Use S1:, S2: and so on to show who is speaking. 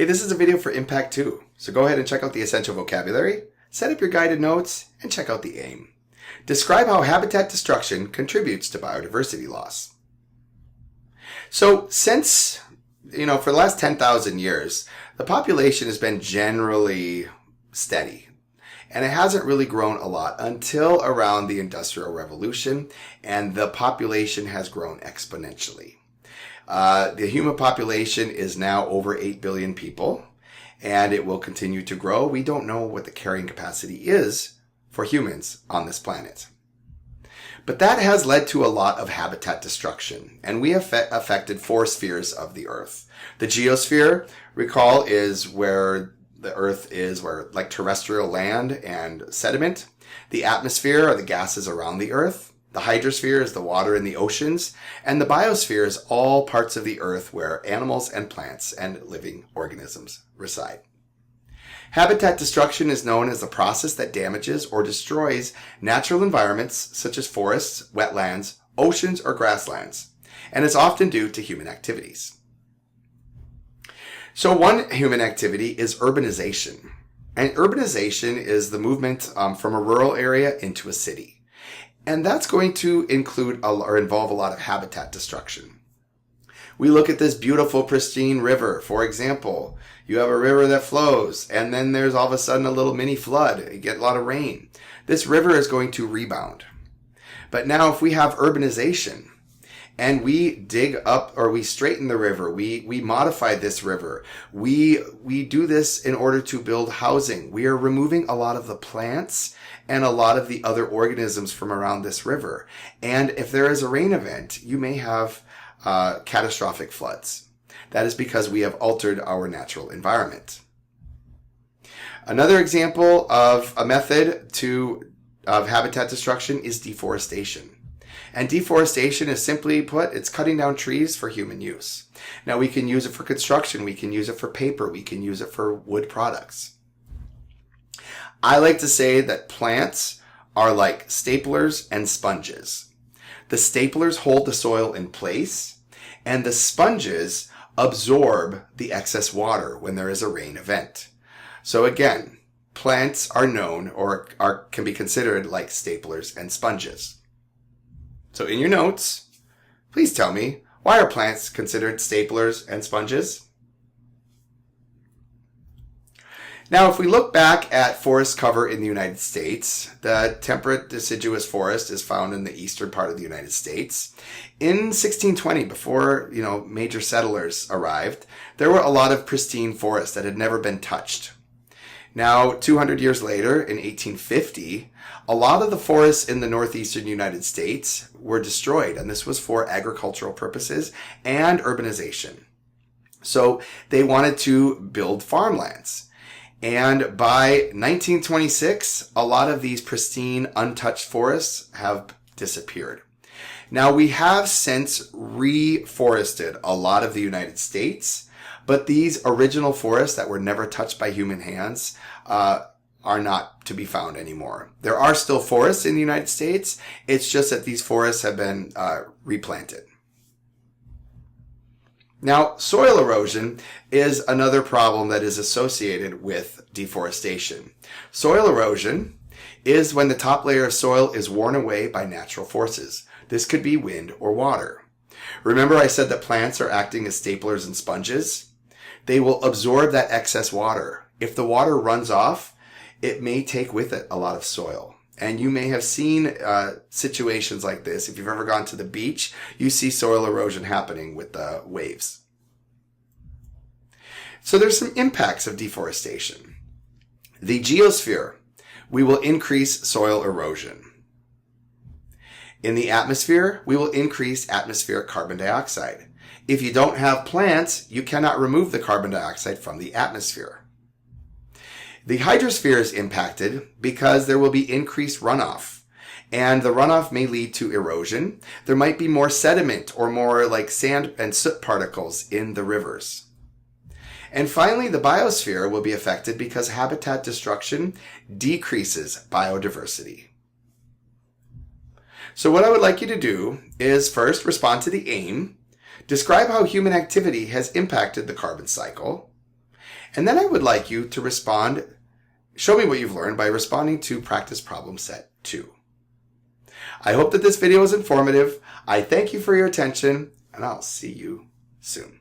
S1: Hey, this is a video for IMPACT.2, so go ahead and check out the essential vocabulary, set up your guided notes, and check out the aim. Describe how habitat destruction contributes to biodiversity loss. So since, for the last 10,000 years, the population has been generally steady. And it hasn't really grown a lot until around the Industrial Revolution, and the population has grown exponentially. The human population is now over 8 billion people, and it will continue to grow. We don't know what the carrying capacity is for humans on this planet. But that has led to a lot of habitat destruction, and we have affected four spheres of the Earth. The geosphere, recall, is where the Earth is, like terrestrial land and sediment. The atmosphere are the gases around the Earth. The hydrosphere is the water in the oceans. And the biosphere is all parts of the Earth where animals and plants and living organisms reside. Habitat destruction is known as the process that damages or destroys natural environments such as forests, wetlands, oceans, or grasslands, and is often due to human activities. So one human activity is urbanization. And urbanization is the movement from a rural area into a city. And that's going to include or involve a lot of habitat destruction. We look at this beautiful, pristine river. For example, you have a river that flows, and then there's all of a sudden a little mini flood. You get a lot of rain. This river is going to rebound. But now if we have urbanization, and we dig up or we straighten the river, we modify this river, we do this in order to build housing. We are removing a lot of the plants and a lot of the other organisms from around this river. And if there is a rain event, you may have catastrophic floods. That is because we have altered our natural environment. Another example of a method of habitat destruction is deforestation. And deforestation is simply put, it's cutting down trees for human use. Now we can use it for construction, we can use it for paper, we can use it for wood products. I like to say that plants are like staplers and sponges. The staplers hold the soil in place, and the sponges absorb the excess water when there is a rain event. So again, plants are known or can be considered like staplers and sponges. So in your notes, please tell me, why are plants considered staplers and sponges? Now, if we look back at forest cover in the United States, the temperate deciduous forest is found in the eastern part of the United States. In 1620, before major settlers arrived, there were a lot of pristine forests that had never been touched. Now, 200 years later, in 1850, a lot of the forests in the northeastern United States were destroyed, and this was for agricultural purposes and urbanization. So they wanted to build farmlands. And by 1926, a lot of these pristine, untouched forests have disappeared. Now, we have since reforested a lot of the United States, but these original forests that were never touched by human hands are not to be found anymore. There are still forests in the United States. It's just that these forests have been replanted. Now, soil erosion is another problem that is associated with deforestation. Soil erosion is when the top layer of soil is worn away by natural forces. This could be wind or water. Remember I said that plants are acting as staplers and sponges? They will absorb that excess water. If the water runs off, it may take with it a lot of soil. And you may have seen situations like this. If you've ever gone to the beach, you see soil erosion happening with the waves. So there's some impacts of deforestation. The geosphere, we will increase soil erosion. In the atmosphere, we will increase atmospheric carbon dioxide. If you don't have plants, you cannot remove the carbon dioxide from the atmosphere. The hydrosphere is impacted because there will be increased runoff, and the runoff may lead to erosion. There might be more sediment or more like sand and soot particles in the rivers. And finally, the biosphere will be affected because habitat destruction decreases biodiversity. So what I would like you to do is first respond to the aim, describe how human activity has impacted the carbon cycle, And then I would like you to show me what you've learned by responding to practice problem set 2. I hope that this video was informative. I thank you for your attention, and I'll see you soon.